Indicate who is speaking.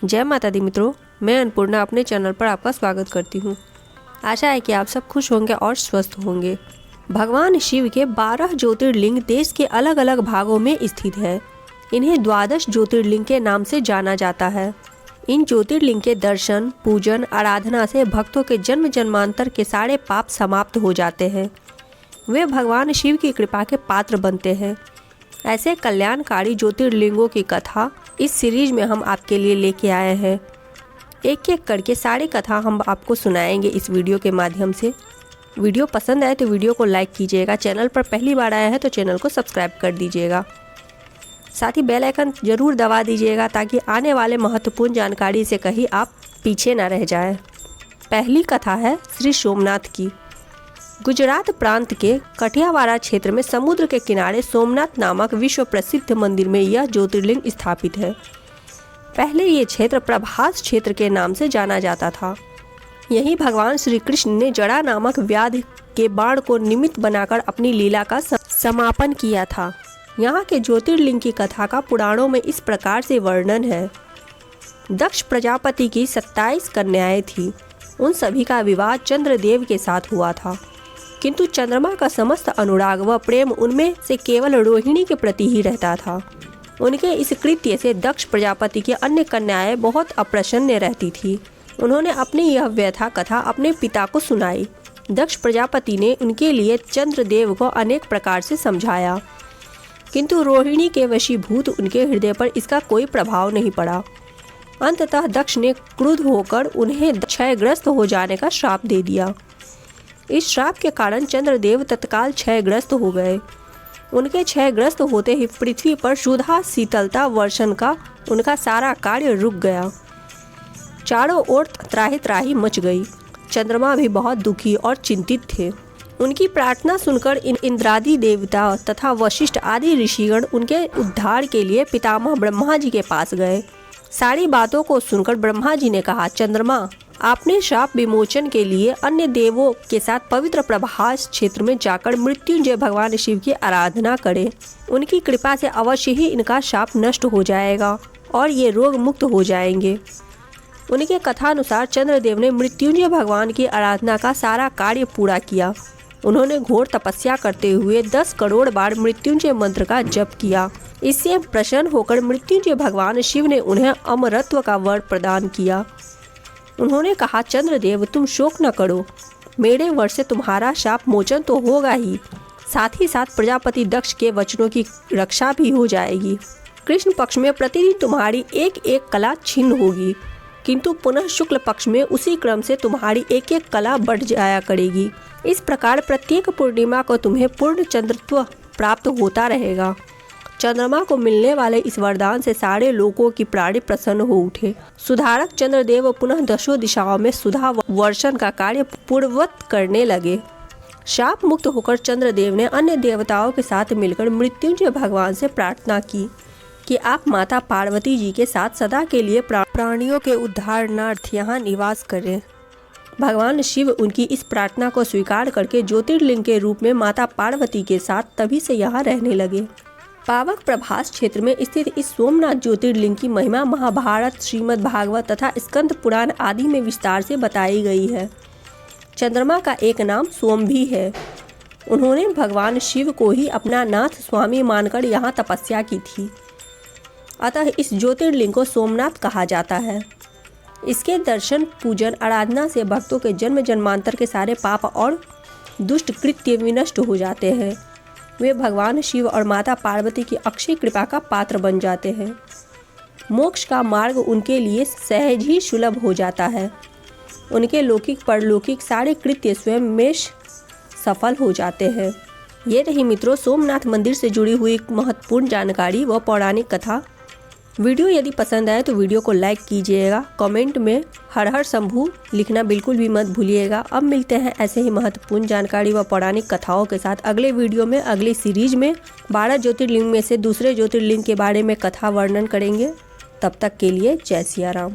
Speaker 1: जय माता दी मित्रों, मैं अन्नपूर्णा अपने चैनल पर आपका स्वागत करती हूँ। आशा है कि आप सब खुश होंगे और स्वस्थ होंगे। भगवान शिव के 12 ज्योतिर्लिंग देश के अलग अलग भागों में स्थित है। इन्हें द्वादश ज्योतिर्लिंग के नाम से जाना जाता है। इन ज्योतिर्लिंग के दर्शन, पूजन, आराधना से भक्तों के जन्म जन्मांतर के सारे पाप समाप्त हो जाते हैं। वे भगवान शिव की कृपा के पात्र बनते हैं। ऐसे कल्याणकारी ज्योतिर्लिंगों की कथा इस सीरीज में हम आपके लिए लेके आए हैं। एक एक करके सारी कथा हम आपको सुनाएंगे इस वीडियो के माध्यम से। वीडियो पसंद आए तो वीडियो को लाइक कीजिएगा। चैनल पर पहली बार आया है तो चैनल को सब्सक्राइब कर दीजिएगा। साथ ही बेल आइकन जरूर दबा दीजिएगा ताकि आने वाले महत्वपूर्ण जानकारी से कहीं आप पीछे ना रह जाएं। पहली कथा है श्री सोमनाथ की। गुजरात प्रांत के कठियावाड़ा क्षेत्र में समुद्र के किनारे सोमनाथ नामक विश्व प्रसिद्ध मंदिर में यह ज्योतिर्लिंग स्थापित है। पहले ये क्षेत्र प्रभास क्षेत्र के नाम से जाना जाता था। यहीं भगवान श्री कृष्ण ने जड़ा नामक व्याध के बाण को निमित्त बनाकर अपनी लीला का समापन किया था। यहाँ के ज्योतिर्लिंग की कथा का पुराणों में इस प्रकार से वर्णन है। दक्ष प्रजापति की 27 कन्याएं थीं। उन सभी का विवाह चंद्रदेव के साथ हुआ था, किंतु चंद्रमा का समस्त अनुराग व प्रेम उनमें से केवल रोहिणी के प्रति ही रहता था। उनके इस कृत्य से दक्ष प्रजापति की अन्य कन्याएं बहुत अप्रसन्न रहती थी। उन्होंने अपनी यह व्यथा कथा अपने पिता को सुनाई। दक्ष प्रजापति ने उनके लिए चंद्रदेव को अनेक प्रकार से समझाया, किंतु रोहिणी के वशीभूत उनके हृदय पर इसका कोई प्रभाव नहीं पड़ा। अंततः दक्ष ने क्रुद्ध होकर उन्हें क्षयग्रस्त हो जाने का श्राप दे दिया। इस श्राप के कारण चंद्रदेव तत्काल क्षयग्रस्त हो गए। उनके क्षयग्रस्त होते ही पृथ्वी पर शुद्धा शीतलता वर्षण का उनका सारा कार्य रुक गया। चारों ओर त्राही त्राही मच गई। चंद्रमा भी बहुत दुखी और चिंतित थे। उनकी प्रार्थना सुनकर इंद्रादि देवता तथा वशिष्ठ आदि ऋषिगण उनके उद्धार के लिए पितामह ब्रह्मा जी के पास गए। सारी बातों को सुनकर ब्रह्मा जी ने कहा, चंद्रमा, आपने श्राप विमोचन के लिए अन्य देवों के साथ पवित्र प्रभास क्षेत्र में जाकर मृत्युंजय भगवान शिव की आराधना करें। उनकी कृपा से अवश्य ही इनका श्राप नष्ट हो जाएगा और ये रोग मुक्त हो जाएंगे। उनके कथानुसार चंद्रदेव ने मृत्युंजय भगवान की आराधना का सारा कार्य पूरा किया। उन्होंने घोर तपस्या करते हुए 10 करोड़ बार मृत्युंजय मंत्र का जप किया। इससे प्रसन्न होकर मृत्युंजय भगवान शिव ने उन्हें अमरत्व का वर प्रदान किया। उन्होंने कहा, चंद्रदेव, तुम शोक न करो। मेरे वर से तुम्हारा शाप मोचन तो होगा ही, साथ ही साथ प्रजापति दक्ष के वचनों की रक्षा भी हो जाएगी। कृष्ण पक्ष में प्रतिदिन तुम्हारी एक एक कला छिन्न होगी, किंतु पुनः शुक्ल पक्ष में उसी क्रम से तुम्हारी एक एक कला बढ़ जाया करेगी। इस प्रकार प्रत्येक पूर्णिमा को तुम्हें पूर्ण चंद्रत्व प्राप्त होता रहेगा। चंद्रमा को मिलने वाले इस वरदान से सारे लोगों की प्राणी प्रसन्न हो उठे। सुधारक चंद्रदेव पुनः दशों दिशाओं में सुधा वर्षण का कार्य पूर्ववत करने लगे। शाप मुक्त होकर चंद्रदेव ने अन्य देवताओं के साथ मिलकर मृत्युंजय भगवान से प्रार्थना की कि आप माता पार्वती जी के साथ सदा के लिए प्राणियों के उद्धारणार्थ यहाँ निवास करें। भगवान शिव उनकी इस प्रार्थना को स्वीकार करके ज्योतिर्लिंग के रूप में माता पार्वती के साथ तभी से यहाँ रहने लगे। पावक प्रभास क्षेत्र में स्थित इस सोमनाथ ज्योतिर्लिंग की महिमा महाभारत, श्रीमद् भागवत तथा स्कंद पुराण आदि में विस्तार से बताई गई है। चंद्रमा का एक नाम सोम भी है। उन्होंने भगवान शिव को ही अपना नाथ स्वामी मानकर यहाँ तपस्या की थी। अतः इस ज्योतिर्लिंग को सोमनाथ कहा जाता है। इसके दर्शन, पूजन, आराधना से भक्तों के जन्म जन्मांतर के सारे पाप और दुष्ट कृत्य विनष्ट हो जाते हैं। वे भगवान शिव और माता पार्वती की अक्षय कृपा का पात्र बन जाते हैं। मोक्ष का मार्ग उनके लिए सहज ही सुलभ हो जाता है। उनके लौकिक परलौकिक सारे कृत्य स्वयं में सफल हो जाते हैं। ये रही मित्रों सोमनाथ मंदिर से जुड़ी हुई महत्वपूर्ण जानकारी व पौराणिक कथा। वीडियो यदि पसंद आए तो वीडियो को लाइक कीजिएगा। कमेंट में हर हर शंभू लिखना बिल्कुल भी मत भूलिएगा। अब मिलते हैं ऐसे ही महत्वपूर्ण जानकारी व पौराणिक कथाओं के साथ अगले वीडियो में। अगली सीरीज में 12 ज्योतिर्लिंग में से दूसरे ज्योतिर्लिंग के बारे में कथा वर्णन करेंगे। तब तक के लिए जय सिया राम।